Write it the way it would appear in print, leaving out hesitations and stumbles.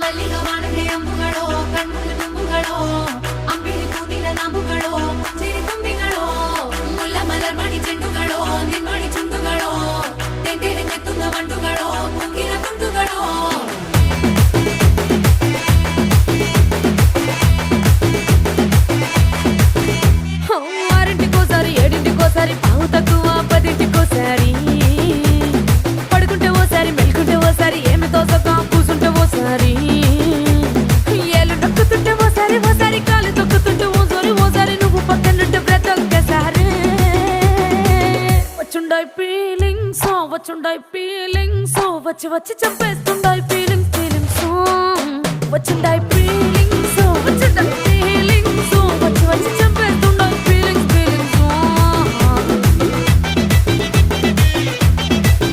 ಮಲ್ಲಿಗ ವಾಣದೆ ಅಂಬುಗಳೋ ಕಣ್ಮುಳ್ಳು ತುಂಬುಗಳೋ ಅಂಬಿಳಿ ಕೂದಿನ ನಂಬುಗಳೋ ಮುಂಚಿರಿ ತುಂಬಿಗಳೋ ಮುಲ್ಲ ಮಲರ್ ಮಣಿ ಚೆಂಡುಗಳೋ ನಿನ್ಮಣಿ ಚುಂಡುಗಳೋ ತೆಂಟೆರೆ ಕೆತ್ತುന്ന ಮಂಡುಗಳೋ ಮುಂಗಿನ ತುಂಡುಗಳೋ ఆరింటికోసారి ఏడింటికోసారి పావు తక్కువ పదింటికోసారి పడుకుంటే ఓసారి మెలుకుంటే ఓసారి ఏమి తోసక కూసుంటే ఓసారి ఏళ్ళు నొక్కుతుంటే ఓసారి ఓసారి కాలు తొక్కుతుంటే ఓసారి నువ్వు పక్కనుంటే బ్రతొక్కసారి వచ్చుండాయి ఫీలింగ్స్ వచ్చి వచ్చి చంపేస్తుండాయి ఫీలింగ్స్ వచ్చుండాయి ఫీలింగ్స్ వచ్చి వచ్చి